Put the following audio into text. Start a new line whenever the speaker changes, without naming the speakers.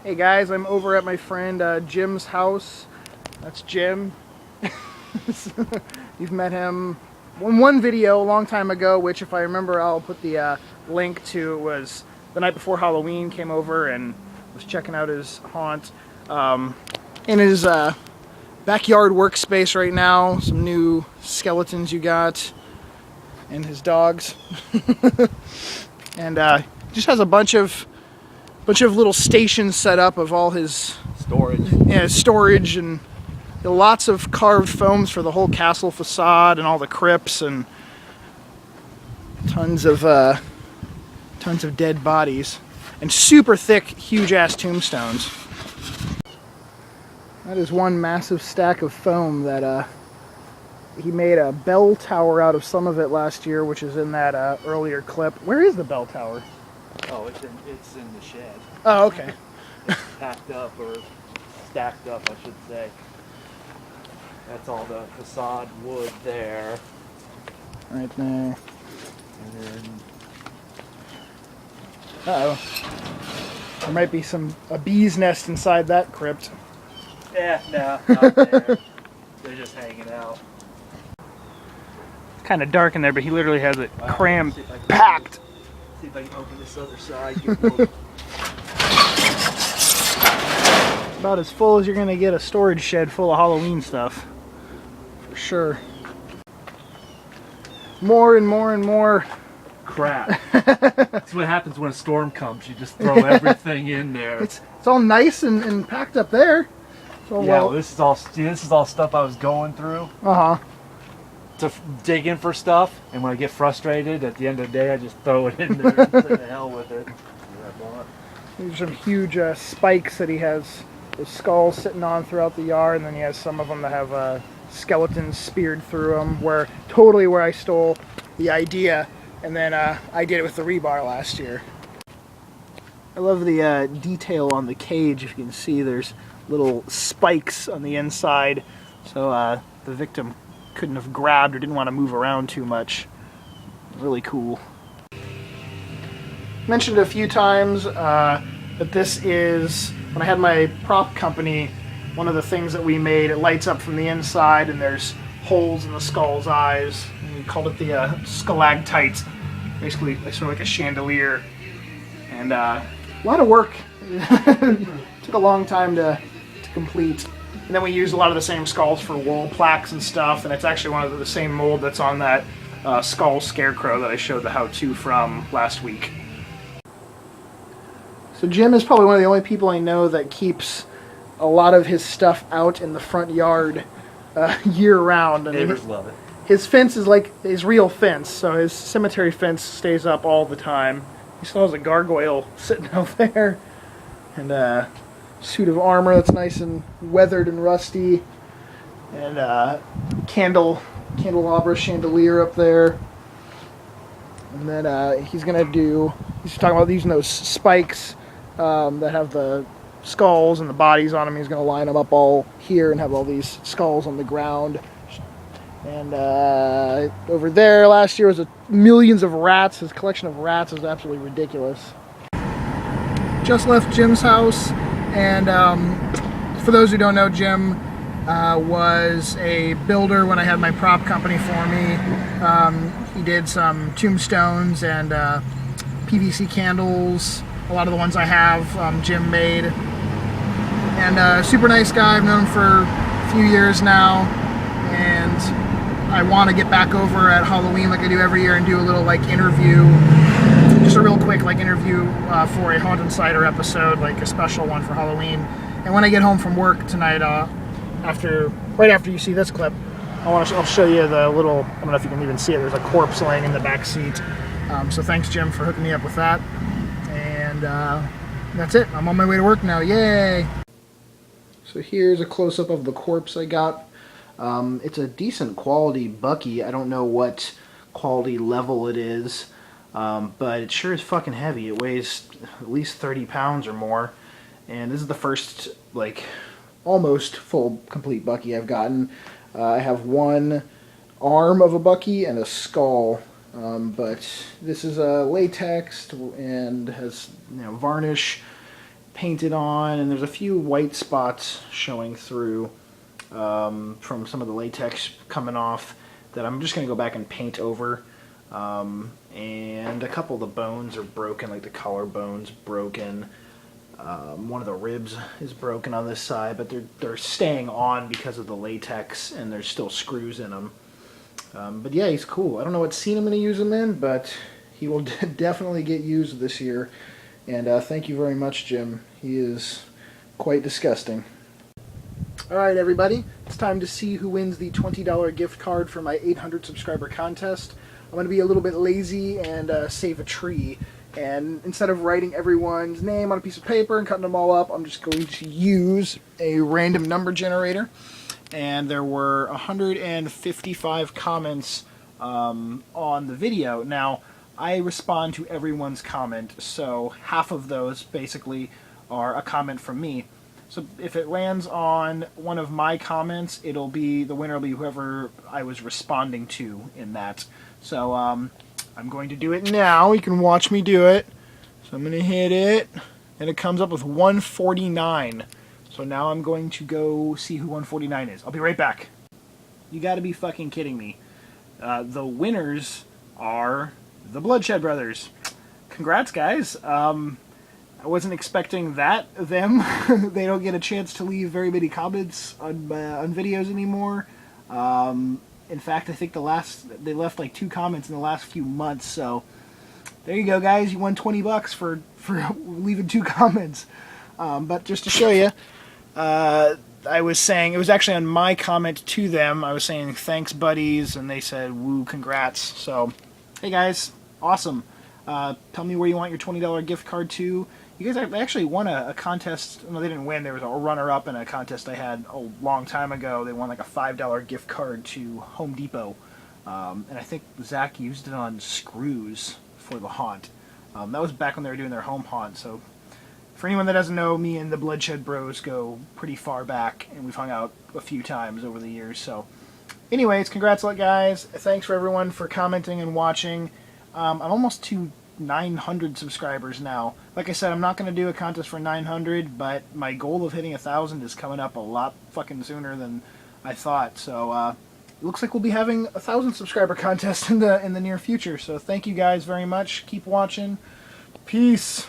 Hey guys, I'm over at my friend Jim's house. That's Jim. You've met him in one video a long time ago, which if I remember I'll put the link to. It was the night before Halloween. Came over and was checking out his haunt. In his backyard workspace right now, some new skeletons you got, and his dogs. And just has a bunch of little stations set up of all his storage and lots of carved foams for the whole castle facade and all the crypts and tons of dead bodies and super thick, huge ass tombstones. That is one massive stack of foam that he made a bell tower out of some of it last year, which is in that earlier clip. Where is the bell tower?
Oh, it's in the shed.
Oh, okay.
It's packed up, or stacked up, I should say. That's all the facade wood there.
Right there.
And then...
Uh-oh. There might be a bee's nest inside that crypt.
Yeah, no, not there. They're just hanging out.
It's kind of dark in there, but he literally has it crammed, packed.
See if I can open this other side. Get more...
About as full as you're gonna get a storage shed full of Halloween stuff, for sure. More and more and more
crap. That's what happens when a storm comes. You just throw everything in there.
It's all nice and packed up there. So
yeah, well, this is all stuff I was going through. To dig in for stuff, and when I get frustrated at the end of the day, I just throw it in there and say the hell with it.
There's some huge spikes that he has those skulls sitting on throughout the yard, and then he has some of them that have skeletons speared through them. Where I stole the idea, and then I did it with the rebar last year. I love the detail on the cage. If you can see, there's little spikes on the inside, so the victim couldn't have grabbed or didn't want to move around too much. Really cool. Mentioned a few times that this is, when I had my prop company, one of the things that we made. It lights up from the inside and there's holes in the skull's eyes. And we called it the stalactite. Basically sort of like a chandelier. And a lot of work. Took a long time to complete. And then we used a lot of the same skulls for wall plaques and stuff, and it's actually one of the same mold that's on that skull scarecrow that I showed the how-to from last week. So Jim is probably one of the only people I know that keeps a lot of his stuff out in the front yard year-round.
Neighbors love it.
His fence is like his real fence, so his cemetery fence stays up all the time. He still has a gargoyle sitting out there, and suit of armor that's nice and weathered and rusty, and candelabra chandelier up there. And then he's talking about using those spikes that have the skulls and the bodies on them. He's going to line them up all here and have all these skulls on the ground. And over there last year was millions of rats. His collection of rats is absolutely ridiculous. Just left Jim's house. And for those who don't know, Jim was a builder when I had my prop company for me. He did some tombstones and PVC candles. A lot of the ones I have, Jim made. And super nice guy. I've known him for a few years now. And I want to get back over at Halloween like I do every year and do a little like interview. Just a real quick like interview for a Haunt Insider episode, like a special one for Halloween. And when I get home from work tonight, right after you see this clip, I'll show you the little, I don't know if you can even see it, there's a corpse laying in the back seat. So thanks Jim for hooking me up with that. And that's it. I'm on my way to work now. Yay! So here's a close-up of the corpse I got. It's a decent quality bucky. I don't know what quality level it is. But it sure is fucking heavy. It weighs at least 30 pounds or more. And this is the first, like, almost full, complete bucky I've gotten. I have one arm of a bucky and a skull. But this is latex and has varnish painted on, and there's a few white spots showing through from some of the latex coming off that I'm just going to go back and paint over. And a couple of the bones are broken, like the collarbone's broken. One of the ribs is broken on this side, but they're staying on because of the latex, and there's still screws in them. But yeah, he's cool. I don't know what scene I'm going to use him in, but he will definitely get used this year. And thank you very much, Jim. He is quite disgusting. Alright, everybody. It's time to see who wins the $20 gift card for my 800 subscriber contest. I'm going to be a little bit lazy and save a tree. And instead of writing everyone's name on a piece of paper and cutting them all up, I'm just going to use a random number generator. And there were 155 comments on the video. Now, I respond to everyone's comment, so half of those basically are a comment from me. So if it lands on one of my comments, the winner will be whoever I was responding to in that. So I'm going to do it now. You can watch me do it. So I'm going to hit it, and it comes up with 149. So now I'm going to go see who 149 is. I'll be right back. You got to be fucking kidding me. The winners are the Bloodshed Brothers. Congrats, guys. I wasn't expecting them. They don't get a chance to leave very many comments on videos anymore. In fact, I think they left like 2 comments in the last few months. So there you go, guys. You won $20 for leaving 2 comments. But just to show you, I was saying, it was actually on my comment to them. I was saying thanks, buddies, and they said woo, congrats. So hey, guys, awesome. Tell me where you want your $20 gift card to. You guys actually won a contest. No, they didn't win. There was a runner-up in a contest I had a long time ago. They won like a $5 gift card to Home Depot. And I think Zach used it on screws for the haunt. That was back when they were doing their home haunt. So for anyone that doesn't know, me and the Bloodshed Bros go pretty far back, and we've hung out a few times over the years. So anyways, congrats, guys. Thanks for everyone for commenting and watching. I'm almost to 900 subscribers now. Like I said, I'm not going to do a contest for 900, but my goal of hitting 1,000 is coming up a lot fucking sooner than I thought. So it looks like we'll be having a 1,000 subscriber contest in the near future. So thank you guys very much. Keep watching. Peace.